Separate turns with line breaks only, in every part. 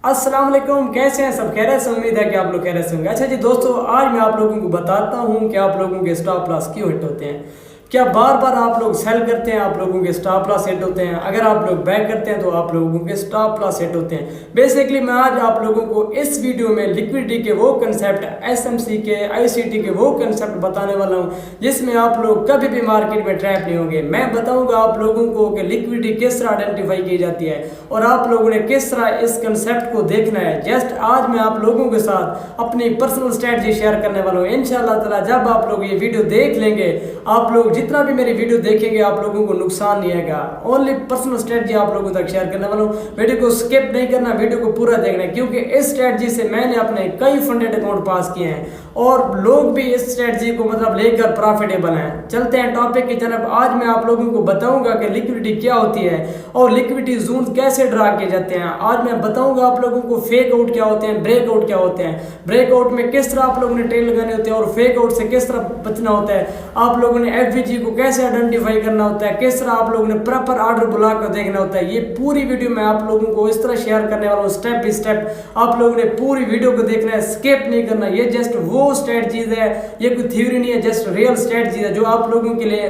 अस्सलाम वालेकुम, कैसे हैं सब? खैरियत से? उम्मीद है कि आप लोग खैरियत से होंगे। अच्छा जी दोस्तों, आज मैं आप लोगों को बताता हूं कि आप लोगों के स्टॉप लॉस क्यों हिट होते हैं। क्या बार बार आप लोग सेल करते हैं, आप लोगों के स्टॉप लॉस हिट होते हैं? अगर आप लोग बैक करते हैं तो आप लोगों के स्टॉप लॉस हिट होते हैं। बेसिकली मैं आज आप लोगों को इस वीडियो में लिक्विडिटी के वो कंसेप्ट, एसएमसी के, आईसीटी के वो कंसेप्ट बताने वाला हूं जिसमें आप लोग कभी भी मार्केट में ट्रैप नहीं होंगे। मैं बताऊंगा आप लोगों को कि लिक्विडिटी किस तरह आइडेंटिफाई की जाती है और आप लोगों ने किस तरह इस कंसेप्ट को देखना है। जस्ट आज मैं आप लोगों के साथ अपनी पर्सनल स्ट्रेटजी शेयर करने वाला हूँ। इंशाल्लाह ताला जब आप लोग ये वीडियो देख लेंगे, आप लोग जितना भी मेरी वीडियो देखेंगे आप लोगों को नुकसान नहीं आएगा। ओनली पर्सनल स्ट्रेटजी आप लोगों तक शेयर करने वाला हूँ। वीडियो को स्किप नहीं करना, वीडियो को पूरा देखना है, क्योंकि इस स्ट्रेटजी से मैंने अपने कई फंडेड अकाउंट पास किए हैं और लोग भी इस स्ट्रेटजी को मतलब लेकर प्रॉफिटेबल हैं। चलते हैं टॉपिक की तरफ। आज मैं आप लोगों को बताऊंगा कि लिक्विडिटी क्या होती है और लिक्विडिटी जोन कैसे ड्रा किए जाते हैं। आज मैं बताऊंगा आप लोगों को फेक आउट क्या होते हैं, ब्रेक आउट क्या होते हैं, ब्रेक आउट में किस तरह आप लोगों ने ट्रेल लगाने होते हैं और फेक आउट से किस तरह बचना होता है, आप लोगों ने एफवीजी को कैसे आइडेंटिफाई करना होता है, किस तरह आप लोगों ने प्रॉपर ऑर्डर ब्लॉक को देखना होता है। ये पूरी वीडियो मैं आप लोगों को इस तरह शेयर करने वाला हूँ, स्टेप बाय स्टेप। आप लोगों ने पूरी वीडियो को देखना है, स्किप नहीं करना। ये जस्ट वो स्ट्रेटजीज है, ये कोई थ्योरी नहीं है, जस्ट रियल स्ट्रेटजी है जो आप लोगों के लिए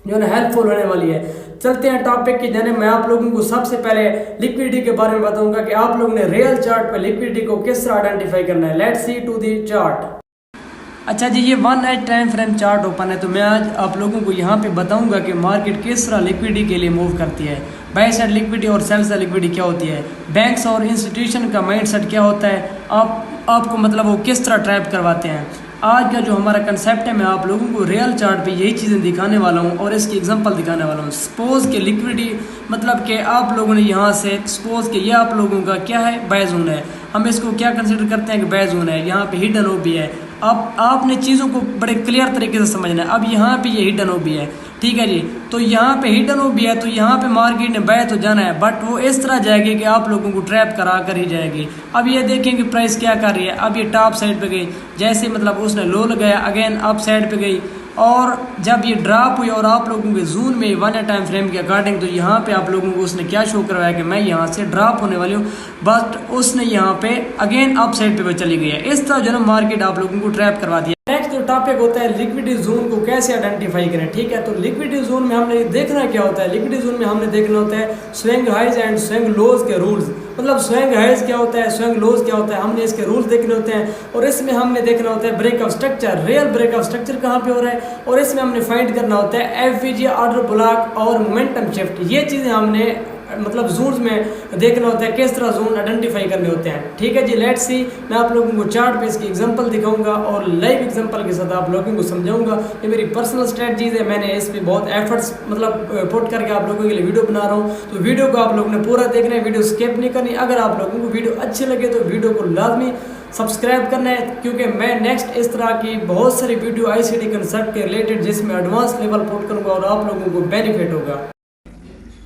जो है हेल्पफुल होने वाली है। चलते हैं टॉपिक की जाने। मैं आप लोगों को सबसे पहले लिक्विडिटी के बारे में बताऊंगा कि आप लोगों ने रियल चार्ट पर लिक्विडिटी को किस तरह आइडेंटिफाई करना है। Let's see to the chart. अच्छा जी, ये 1 night time frame chart open है, तो मैं आज आप लोगों को यहाँ पे बताऊंगा कि मार्केट किस तरह लिक्विडिटी के लिए मूव करती है। बाय साइड लिक्विडिटी और सेल साइड लिक्विडिटी क्या होती है, बैंक्स और इंस्टीट्यूशन का माइंडसेट क्या होता है, आपको मतलब वो किस तरह ट्रैप करवाते हैं। आज का जो हमारा कंसेप्ट है, मैं आप लोगों को रियल चार्ट पे यही चीज़ें दिखाने वाला हूँ और इसकी एग्जांपल दिखाने वाला हूँ। सपोज के लिक्विडिटी मतलब कि आप लोगों ने यहाँ से सपोज के ये आप लोगों का क्या है, बाय जोन है। हम इसको क्या कंसिडर करते हैं कि बाय जोन है, यहाँ पे हिडन ओ भी है। अब आपने चीज़ों को बड़े क्लियर तरीके से समझना है। अब यहाँ पे ये हिडन ओ भी है, ठीक है जी, तो यहाँ पे हिडन ओ भी है, तो यहाँ पे मार्केट ने बाय तो जाना है, बट वो इस तरह जाएगी कि आप लोगों को ट्रैप करा कर ही जाएगी। अब ये देखें कि प्राइस क्या कर रही है। अब ये टॉप साइड पे गई, जैसे मतलब उसने लो लगाया, अगेन अप साइड पे गई, और जब ये ड्रॉप हुई और आप लोगों के जून में 1 ईयर टाइम फ्रेम के अकॉर्डिंग, तो यहाँ पे आप लोगों को उसने क्या शो करवाया कि मैं यहाँ से ड्रॉप होने वाली हूँ, बट उसने यहाँ पे अगेन अप साइड पे चली गई है। इस तरह जो ना मार्केट आप लोगों को ट्रैप करवा दिया। नेक्स्ट जो टॉपिक होता है लिक्विडिटी जोन को कैसे आइडेंटिफाई करें, ठीक है। तो लिक्विडिटी जोन में हमने देखना क्या होता है, लिक्विडिटी जोन में हमने देखना होता है स्विंग हाइज एंड स्विंग लोज के रूल्स। मतलब स्विंग हाइज क्या होता है, स्विंग लोज क्या होता है, हमने इसके रूल्स देखने होते हैं और इसमें हमने देखना होता है breakup structure, real breakup structure कहाँ पे हो रहा है, और इसमें हमने फाइंड करना होता है एफवीजी, ऑर्डर ब्लॉक और मोमेंटम शिफ्ट। ये चीज़ें हमने मतलब जोन्स में देखना होता है, किस तरह जोन आइडेंटिफाई करने होते हैं, ठीक है जी। लेट्स सी, मैं आप लोगों को चार्ट पे इसकी एग्जांपल दिखाऊंगा और लाइव एग्जांपल के साथ आप लोगों को समझाऊंगा। ये मेरी पर्सनल स्ट्रेटजीज है, मैंने इस पे बहुत एफर्ट्स मतलब पुट करके आप लोगों के लिए वीडियो बना रहा हूँ। तो वीडियो को आप लोगों ने पूरा देखना है, वीडियो स्किप नहीं करनी। अगर आप लोगों को वीडियो अच्छी लगे तो वीडियो को लाजमी सब्सक्राइब करना है, क्योंकि मैं नेक्स्ट इस तरह की बहुत सारी वीडियो आईसीटी कंसेप्ट के रिलेटेड जिसमें एडवांस लेवल पुट करूँगा और आप लोगों को बेनिफिट होगा।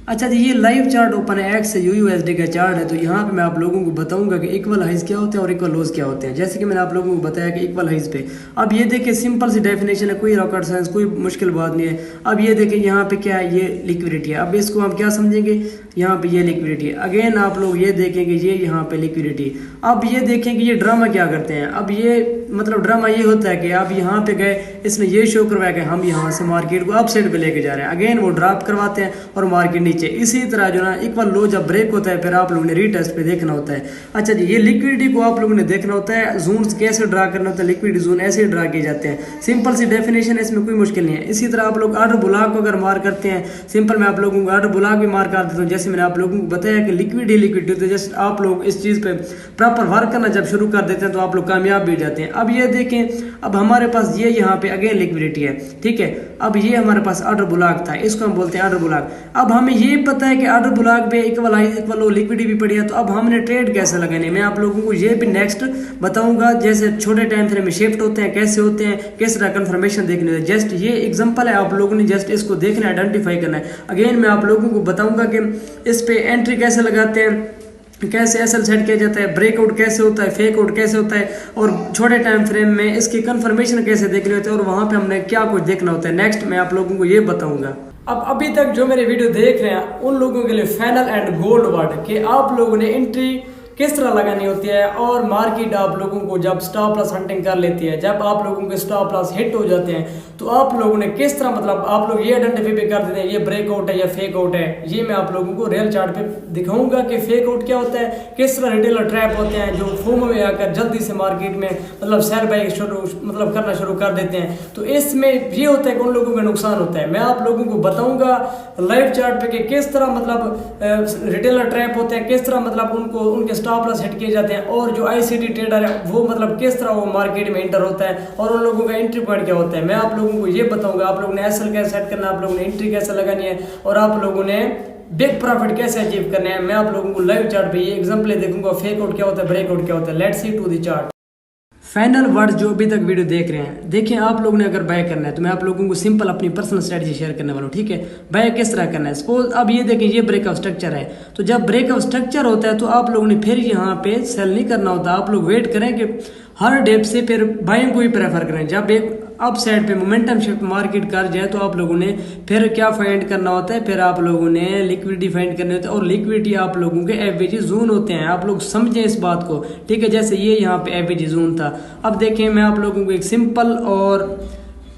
अच्छा जी, ये लाइव चार्ट ओपन है, एक्स से यूएसडी का चार्ट है। तो यहाँ पे मैं आप लोगों को बताऊंगा कि इक्वल हाइज क्या होते हैं और इक्वल लोज क्या होते हैं। जैसे कि मैंने आप लोगों को बताया कि इक्वल हाइज पे, अब ये देखिए सिंपल सी डेफिनेशन है, कोई रॉकेट साइंस, कोई मुश्किल बात नहीं है। अब ये देखिए यहाँ पे क्या है, ये लिक्विडिटी है। अब इसको हम क्या समझेंगे, यहाँ पे ये लिक्विडिटी है। अगेन आप लोग ये देखेंगे ये यहाँ पे लिक्विडिटी। अब ये देखेंगे ये ड्रामा क्या करते हैं। अब ये मतलब ड्रामा ये होता है कि अब यहाँ पे गए, इसने ये शो करवाया कि हम यहाँ से मार्केट को अप साइड पे लेके जा रहे हैं, अगेन वो ड्रॉप करवाते हैं और मार्केट नीचे। इसी तरह जो ना इक्वल लो जब ब्रेक होता है फिर आप लोगों ने रीटेस्ट पे देखना होता है। अच्छा जी, ये लिक्विडिटी को आप लोगों ने देखना होता है, जोन्स कैसे ड्रा करना होता है, लिक्विडिटी जोन ऐसे ड्रा किए जाते हैं। सिंपल सी डेफिनेशन है, इसमें कोई मुश्किल नहीं है। इसी तरह आप लोग ऑर्डर ब्लॉक को अगर मार करते हैं, सिंपल मैं आप लोगों को ऑर्डर ब्लॉक भी मार कर देता हूँ। जैसे मैंने आप लोगों को बताया कि लिक्विडिटी तो जस्ट आप लोग इस चीज़ पे प्रॉपर वर्क करना जब शुरू कर देते हैं तो आप लोग कामयाब भी हो जाते हैं। अब ये देखें, अब हमारे पास ये यहाँ पे अगेन लिक्विडिटी है, ठीक है। अब ये हमारे पास ऑर्डर ब्लॉक था, इसको हम बोलते हैं ऑर्डर ब्लॉक। अब हमें ये पता है कि ऑर्डर ब्लॉक पे इक्वल हाई इक्वल लो लिक्विडिटी भी पड़ी है, तो अब हमने ट्रेड कैसे लगाने, मैं आप लोगों को ये भी नेक्स्ट बताऊंगा। जैसे छोटे टाइम फ्रेम में शिफ्ट होते हैं, कैसे होते हैं, किस तरह कंफर्मेशन देखने होते हैं। जस्ट ये एग्जांपल है, आप लोगों ने जस्ट इसको देखना है, आइडेंटिफाई करना है। अगेन मैं आप लोगों को बताऊंगा कि इस पे एंट्री कैसे लगाते हैं, कैसे एसएल सेट किया जाता है, ब्रेकआउट कैसे होता है, फेक आउट कैसे होता है, और छोटे टाइम फ्रेम में इसकी कंफर्मेशन कैसे देखनी होती है और वहां पे हमने क्या कुछ देखना होता है। नेक्स्ट मैं आप लोगों को ये बताऊंगा। अब अभी तक जो मेरे वीडियो देख रहे हैं उन लोगों के लिए फाइनल एंड गोल्ड वर्ड कि आप लोगों ने एंट्री किस तरह लगानी होती है, और मार्केट आप लोगों को जब स्टॉप लॉस हंटिंग कर लेती है, जब आप लोगों के स्टॉप लॉस हिट हो जाते हैं, तो आप लोगों ने किस तरह मतलब आप लोग ये आइडेंटिफाई भी कर देते हैं ये ब्रेकआउट है या फेक आउट है। ये मैं आप लोगों को रियल चार्ट पे दिखाऊंगा कि फेक आउट क्या होता है, किस तरह रिटेलर ट्रैप होते हैं जो फोमो में आकर जल्दी से मार्केट में मतलब सेल बाई मतलब करना शुरू कर देते हैं। तो इसमें ये होता है कि उन लोगों का नुकसान होता है। मैं आप लोगों को बताऊंगा लाइव चार्ट पे कि किस तरह मतलब रिटेलर ट्रैप होते हैं, किस तरह मतलब उनको उनके स्टॉप लॉस हिट किए जाते हैं, और जो आईसीटी ट्रेडर है वो मतलब किस तरह वो मार्केट में एंटर होता है और उन लोगों का एंट्री पॉइंट क्या होता है। मैं आप लोगों को ये बताऊंगा आप लोगों ने एसएल कैसे सेट करना है, आप लोगों ने एंट्री कैसे लगानी है, और आप लोगों ने बिग प्रॉफिट कैसे अचीव करना है। मैं आप लोगों को लाइव चार्ट पे ये एग्जांपल देखूंगा, फेक आउट क्या होता है, ब्रेकआउट क्या होता है। Let's see to the chart. Final word जो अभी तक वीडियो देख रहे हैं, देखिए आप लोगों ने अगर बाय करना है तो मैं आप लोगों को सिंपल अपनी पर्सनल स्ट्रेटजी शेयर करने वाला हूँ, ठीक है। बाय किस तरह करना है, सपोज अब ये देखिए ये ब्रेकआउट स्ट्रक्चर है, तो जब ब्रेकआउट स्ट्रक्चर होता है तो आप लोगों ने फिर यहाँ पे सेल नहीं करना होता, आप लोग वेट करें कि हर डेप से फिर बाइंग को ही प्रेफर करें। जब एक अप साइड पे मोमेंटम शिफ्ट मार्केट कर जाए तो आप लोगों ने फिर क्या फाइंड करना होता है, फिर आप लोगों ने लिक्विडिटी फाइंड करनी होती है, और लिक्विडिटी आप लोगों के एवरेज जोन होते हैं। आप लोग समझें इस बात को, ठीक है। जैसे ये यहाँ पे एवरेज जोन था, अब देखें मैं आप लोगों को एक सिंपल और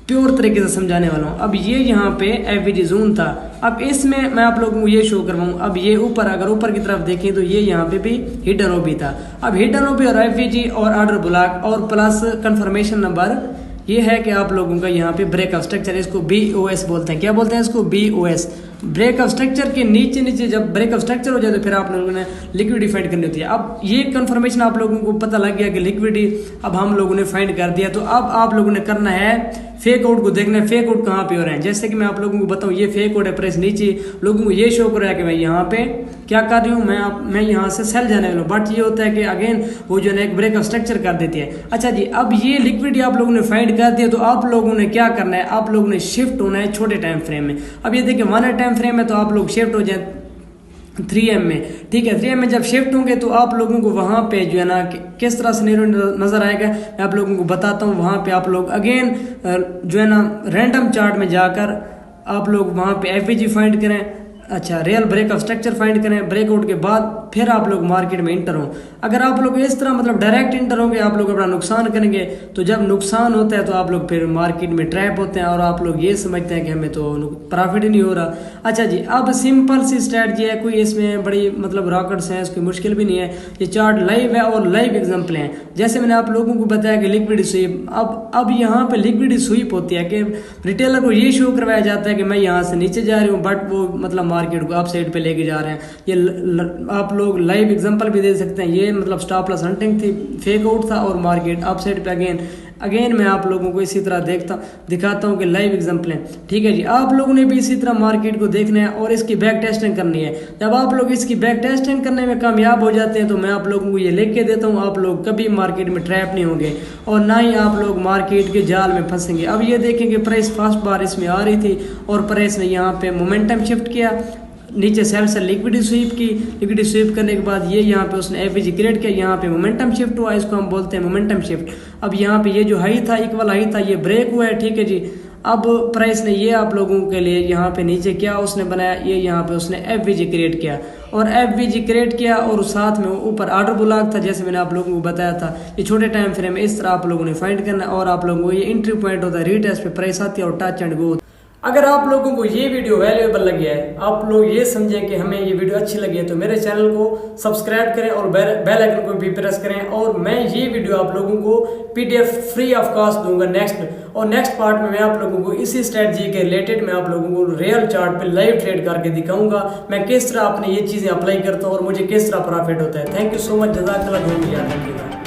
प्योर तरीके से समझाने वाला हूँ। अब ये यहाँ पे एवरेज जोन था, अब इसमें मैं आप लोगों को ये शो करवाऊँ। अब ये ऊपर अगर ऊपर की तरफ देखें तो ये यहाँ पे भी हिडन ओबी था। अब हिडन ओबी और एवरेज और ऑर्डर ब्लॉक और प्लस कंफर्मेशन नंबर ये है कि आप लोगों का यहाँ पे ब्रेकआउट स्ट्रक्चर, इसको BOS बोलते हैं। क्या बोलते हैं इसको? BOS। ब्रेकआउट स्ट्रक्चर के नीचे नीचे जब ब्रेकआउट स्ट्रक्चर हो जाए तो फिर आप लोगों ने लिक्विडिटी फाइंड करनी होती है। अब ये कंफर्मेशन आप लोगों को पता लग गया कि लिक्विडिटी अब हम लोगों ने फाइंड कर दिया, तो अब आप लोगों ने करना है फेक आउट को देखना है, फेक आउट कहाँ पे हो रहे हैं। जैसे कि मैं आप लोगों को बताऊं ये फेक आउट है, प्राइस नीचे लोगों को ये शो कर रहा है कि मैं यहाँ पे क्या कर रही हूँ, मैं यहाँ से सेल जाने वाला हूँ, बट ये होता है कि अगेन वो जो है एक ब्रेकआउट स्ट्रक्चर कर देती है। अच्छा जी, अब ये लिक्विडिटी आप लोगों ने फाइंड कर दिया, तो आप लोगों ने क्या करना है, आप लोगों ने शिफ्ट होना है छोटे टाइम फ्रेम में। अब ये देखिए 1 टाइम फ्रेम में तो आप लोग शिफ्ट हो जाए 3M में, ठीक है। 3M में जब शिफ्ट होंगे तो आप लोगों को वहाँ पे जो है ना किस तरह से नजर आएगा मैं आप लोगों को बताता हूँ। वहाँ पे आप लोग अगेन जो है ना रैंडम चार्ट में जाकर आप लोग वहाँ पे एफवीजी फाइंड करें, अच्छा रियल ब्रेकआउट स्ट्रक्चर फाइंड करें, ब्रेकआउट के बाद फिर आप लोग मार्केट में इंटर हो। अगर आप लोग इस तरह मतलब डायरेक्ट इंटर होंगे आप लोग अपना नुकसान करेंगे, तो जब नुकसान होता है तो आप लोग फिर मार्केट में ट्रैप होते हैं और आप लोग ये समझते हैं कि हमें तो प्रॉफिट ही नहीं हो रहा। अच्छा जी, अब सिंपल सी स्ट्रैटेजी है, कोई इसमें बड़ी मतलब रॉकेट्स हैं, इसकी मुश्किल भी नहीं है। ये चार्ट लाइव है और लाइव एग्जाम्पल हैं। जैसे मैंने आप लोगों को बताया कि लिक्विडिटी स्वीप, अब यहाँ पे लिक्विडिटी स्वीप होती है कि रिटेलर को ये शो करवाया जाता है कि मैं यहाँ से नीचे जा रही हूँ, बट वो मतलब मार्केट को अप साइड पे लेके जा रहे हैं। ये आप लोग लाइव एग्जांपल भी दे सकते हैं। ये मतलब स्टॉप लॉस हंटिंग थी, फेक आउट था और मार्केट अप साइड पे अगेन मैं आप लोगों को इसी तरह दिखाता हूँ कि लाइव एग्जांपल है, ठीक है जी। आप लोगों ने भी इसी तरह मार्केट को देखना है और इसकी बैक टेस्टिंग करनी है। जब आप लोग इसकी बैक टेस्टिंग करने में कामयाब हो जाते हैं तो मैं आप लोगों को ये लिख के देता हूँ, आप लोग कभी मार्केट में ट्रैप नहीं होंगे और ना ही आप लोग मार्केट के जाल में फंसेंगे। अब ये देखेंगे प्राइस फर्स्ट बार इसमें आ रही थी और प्राइस ने यहाँ पे मोमेंटम शिफ्ट किया, नीचे सेल से लिक्विडिटी स्वीप की, लिक्विडिटी स्वीप करने के बाद ये यहाँ पे उसने एवरेज क्रिएट किया, यहाँ पे मोमेंटम शिफ्ट हुआ, इसको हम बोलते हैं मोमेंटम शिफ्ट। अब यहाँ पे ये जो हाई था, इक्वल हाई था, ये ब्रेक हुआ है, ठीक है जी। अब प्राइस ने ये आप लोगों के लिए यहाँ पे नीचे क्या उसने बनाया, ये यहाँ पे उसने एवरेज क्रिएट किया और एवरेज क्रिएट किया और साथ में ऊपर ऑर्डर ब्लॉक था, जैसे मैंने आप लोगों को बताया था। ये छोटे टाइम फ्रेम में इस तरह आप लोगों ने फाइंड करना और आप लोगों को ये एंट्री पॉइंट होता है, रीटेस्ट पे प्राइस आती है और टच एंड गो। अगर आप लोगों को ये वीडियो वैल्यूएबल लगी है, आप लोग ये समझें कि हमें ये वीडियो अच्छी लगी है, तो मेरे चैनल को सब्सक्राइब करें और बेल आइकन को भी प्रेस करें। और मैं ये वीडियो आप लोगों को PDF फ्री ऑफ कॉस्ट दूंगा नेक्स्ट पार्ट में मैं आप लोगों को इसी स्ट्रेटजी के रिलेटेड मैं आप लोगों को रियल चार्ट पे लाइव ट्रेड करके दिखाऊंगा मैं किस तरह अपने ये चीज़ें अप्लाई करता हूँ और मुझे किस तरह प्रॉफिट होता है। थैंक यू सो मच, जज़ाकल्लाह, याद रखिएगा।